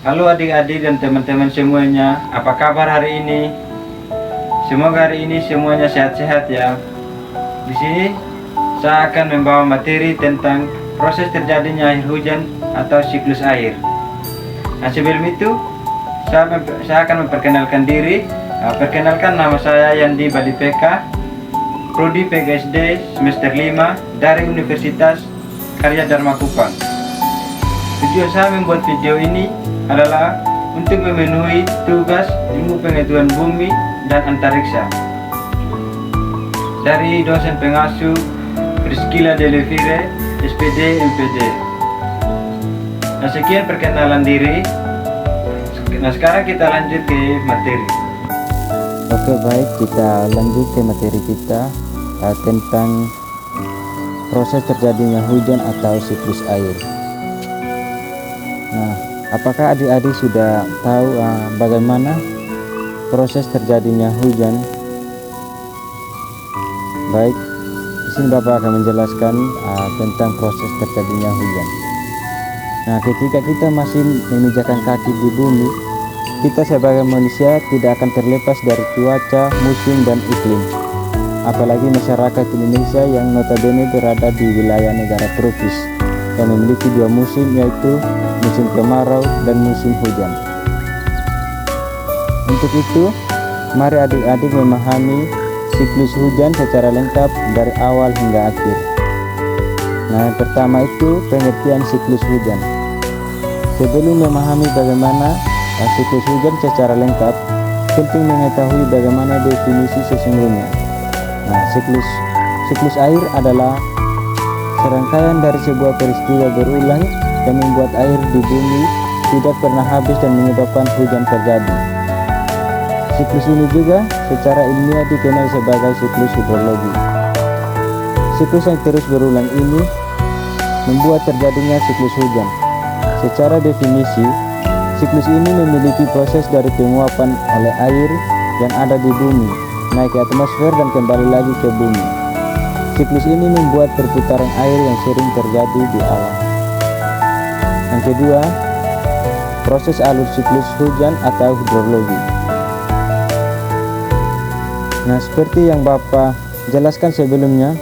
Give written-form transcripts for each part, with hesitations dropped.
Halo adik-adik dan teman-teman semuanya, apa kabar hari ini? Semoga hari ini semuanya sehat-sehat ya. Di sini saya akan membawa materi tentang proses terjadinya air hujan atau siklus air. Nah, sebelum itu saya akan memperkenalkan diri. Perkenalkan, nama saya Yandi Balipeka, Prodi PGSD semester 5 dari Universitas Karya Dharma Kupang. Tujuan saya membuat video ini adalah untuk memenuhi tugas ilmu pengetahuan bumi dan antariksa dari dosen pengasuh Priscilla Delevire, SPD MPD. Nah, sekian perkenalan diri. Nah, sekarang kita lanjut ke materi. Oke, baik, kita lanjut ke materi kita tentang proses terjadinya hujan atau siklus air. Nah, apakah adik-adik sudah tahu bagaimana proses terjadinya hujan? Baik, di sini Bapak akan menjelaskan tentang proses terjadinya hujan. Nah, ketika kita masih menginjakkan kaki di bumi, kita sebagai manusia tidak akan terlepas dari cuaca, musim, dan iklim. Apalagi masyarakat Indonesia yang notabene berada di wilayah negara tropis yang memiliki dua musim, yaitu musim kemarau dan musim hujan. Untuk itu, mari adik-adik memahami siklus hujan secara lengkap dari awal hingga akhir. Nah, yang pertama itu pengertian siklus hujan. Sebelum memahami bagaimana siklus hujan secara lengkap, penting mengetahui bagaimana definisi sesungguhnya. Nah, siklus air adalah serangkaian dari sebuah peristiwa berulang yang membuat air di bumi tidak pernah habis dan menyebabkan hujan terjadi. Siklus ini juga secara ilmiah dikenal sebagai siklus hidrologi. Siklus yang terus berulang ini membuat terjadinya siklus hujan. Secara definisi, siklus ini memiliki proses dari penguapan oleh air yang ada di bumi naik ke atmosfer dan kembali lagi ke bumi. Siklus ini membuat perputaran air yang sering terjadi di alam. Yang kedua, proses alur siklus hujan atau hidrologi. Nah, seperti yang Bapak jelaskan sebelumnya,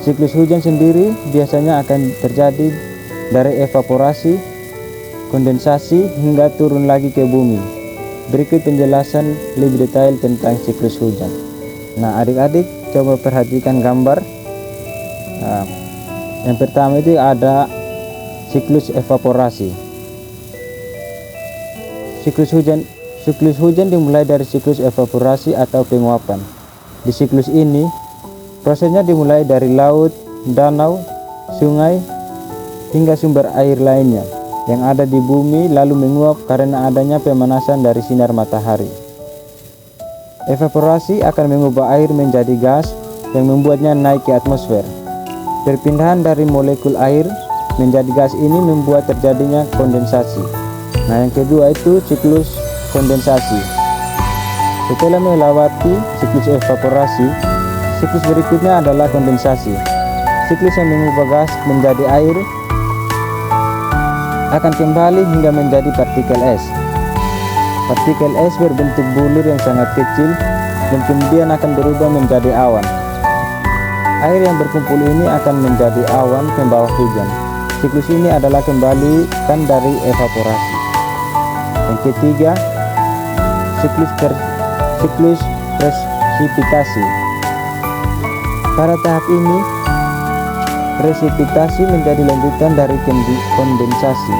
siklus hujan sendiri biasanya akan terjadi dari evaporasi, kondensasi, hingga turun lagi ke bumi. Berikut penjelasan lebih detail tentang siklus hujan. Nah, adik-adik coba perhatikan gambar. Yang pertama itu ada siklus evaporasi. Siklus hujan dimulai dari siklus evaporasi atau penguapan. Di siklus ini, prosesnya dimulai dari laut, danau, sungai, hingga sumber air lainnya yang ada di bumi lalu menguap karena adanya pemanasan dari sinar matahari. Evaporasi akan mengubah air menjadi gas yang membuatnya naik ke atmosfer. Perpindahan dari molekul air menjadi gas ini membuat terjadinya kondensasi. Nah, yang kedua itu siklus kondensasi. Setelah melewati siklus evaporasi, siklus berikutnya adalah kondensasi. Siklus yang mengubah gas menjadi air akan kembali hingga menjadi partikel es. Partikel es berbentuk bulir yang sangat kecil dan kemudian akan berubah menjadi awan. Air yang berkumpul ini akan menjadi awan pembawa hujan. Siklus ini adalah kembalikan dari evaporasi. Yang ketiga, siklus presipitasi. Pada tahap ini, presipitasi menjadi lanjutan dari kondensasi.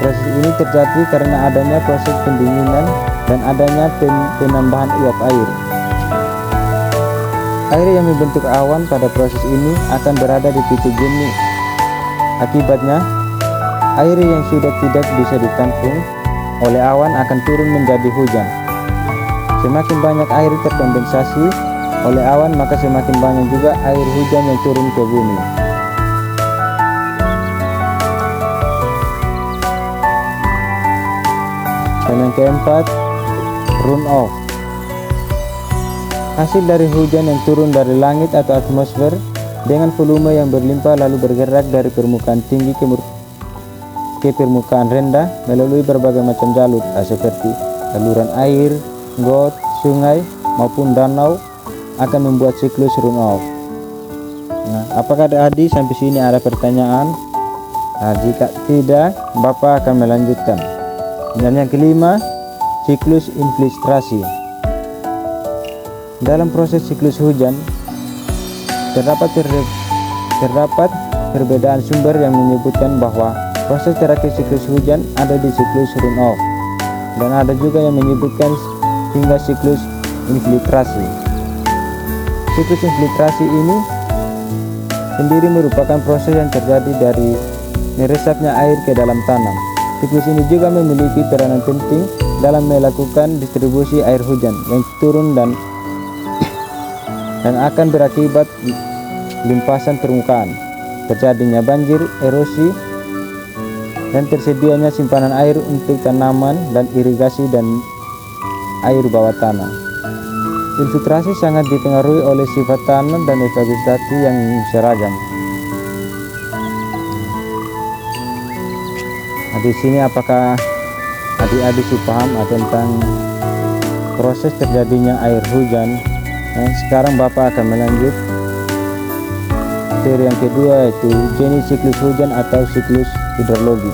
Proses ini terjadi karena adanya proses pendinginan dan adanya penambahan uap air. Air yang membentuk awan pada proses ini akan berada di titik jenuh. Akibatnya, air yang sudah tidak bisa ditampung oleh awan akan turun menjadi hujan. Semakin banyak air terkondensasi oleh awan, maka semakin banyak juga air hujan yang turun ke bumi. Dan yang keempat, runoff. Hasil dari hujan yang turun dari langit atau atmosfer dengan volume yang berlimpah lalu bergerak dari permukaan tinggi ke ke permukaan rendah melalui berbagai macam jalur seperti saluran air, got, sungai maupun danau akan membuat siklus runoff. Nah, apakah adik-adik sampai sini ada pertanyaan? Nah, jika tidak, Bapak akan melanjutkan. Dan yang kelima, siklus infiltrasi. Dalam proses siklus hujan terdapat perbedaan sumber yang menyebutkan bahwa proses terakhir siklus hujan ada di siklus runoff, dan ada juga yang menyebutkan hingga siklus infiltrasi. Siklus infiltrasi ini sendiri merupakan proses yang terjadi dari meresapnya air ke dalam tanah. Siklus ini juga memiliki peranan penting dalam melakukan distribusi air hujan yang turun dan akan berakibat limpasan permukaan, terjadinya banjir, erosi, dan tersedianya simpanan air untuk tanaman dan irigasi dan air bawah tanah. Infiltrasi sangat dipengaruhi oleh sifat tanah dan vegetasi yang seragam. Nah, di sini apakah adik-adik paham tentang proses terjadinya air hujan? Nah, sekarang Bapak akan melanjut materi yang kedua, yaitu jenis siklus hujan atau siklus hidrologi.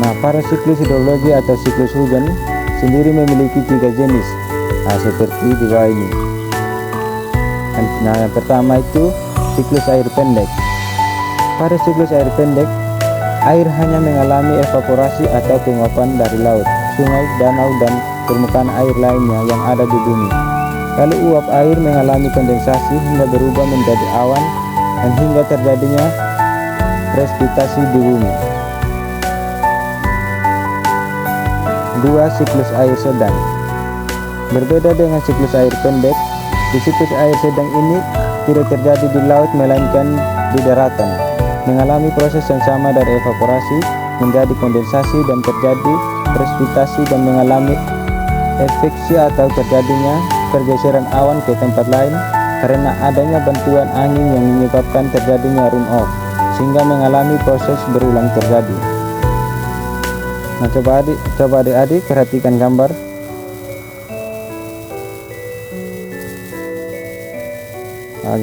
Nah, pada siklus hidrologi atau siklus hujan sendiri memiliki 3 jenis, seperti di bawah ini. Nah, yang pertama itu siklus air pendek. Pada siklus air pendek, air hanya mengalami evaporasi atau penguapan dari laut, sungai, danau, dan permukaan air lainnya yang ada di bumi. Lalu uap air mengalami kondensasi hingga berubah menjadi awan dan hingga terjadinya presipitasi di bumi. 2. Siklus air sedang. Berbeda dengan siklus air pendek, di siklus air sedang ini tidak terjadi di laut melainkan di daratan, mengalami proses yang sama dari evaporasi menjadi kondensasi dan terjadi presipitasi dan mengalami efeksi atau terjadinya pergeseran awan ke tempat lain karena adanya bantuan angin yang menyebabkan terjadinya runoff, sehingga mengalami proses berulang terjadi. Nah, coba adik-adik perhatikan gambar.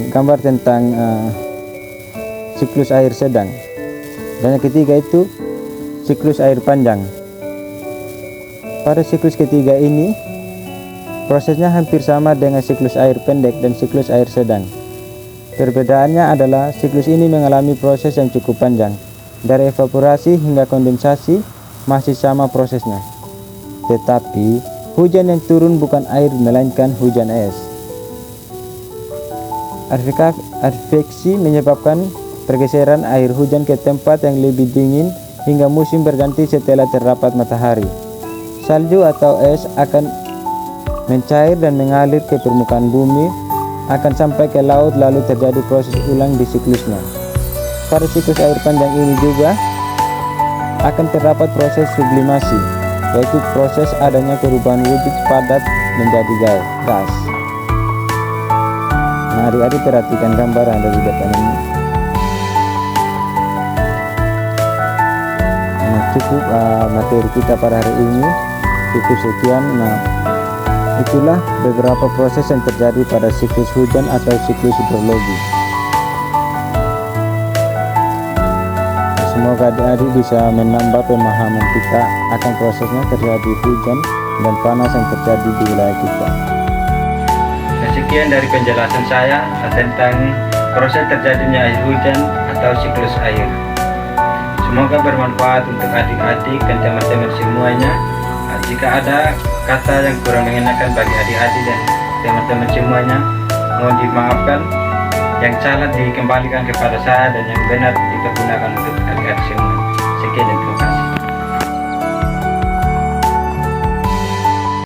Gambar tentang siklus air sedang. Dan yang ketiga itu siklus air panjang. Pada siklus ketiga ini, prosesnya hampir sama dengan siklus air pendek dan siklus air sedang. Perbedaannya adalah siklus ini mengalami proses yang cukup panjang. Dari evaporasi hingga kondensasi masih sama prosesnya. Tetapi, hujan yang turun bukan air melainkan hujan es. Adveksi menyebabkan pergeseran air hujan ke tempat yang lebih dingin hingga musim berganti setelah terdapat matahari. Salju atau es akan mencair dan mengalir ke permukaan bumi, akan sampai ke laut lalu terjadi proses ulang di siklusnya. Pada siklus air panjang ini juga akan terdapat proses sublimasi, yaitu proses adanya perubahan wujud padat menjadi gas. Nah, adik-adik perhatikan gambar yang ada di depan ini. Nah, cukup materi kita pada hari ini. Cukup sekian. Nah, itulah beberapa proses yang terjadi pada siklus hujan atau siklus hidrologi. Semoga adik-adik bisa menambah pemahaman kita akan prosesnya terjadi hujan dan panas yang terjadi di wilayah kita. Sekian dari penjelasan saya tentang proses terjadinya air hujan atau siklus air. Semoga bermanfaat untuk adik-adik dan teman-teman semuanya. Jika ada kata yang kurang mengenakan bagi adik-adik dan teman-teman semuanya, mohon dimaafkan. Yang salah dikembalikan kepada saya dan yang benar dipergunakan untuk adik-adik semua. Sekian dan terima kasih.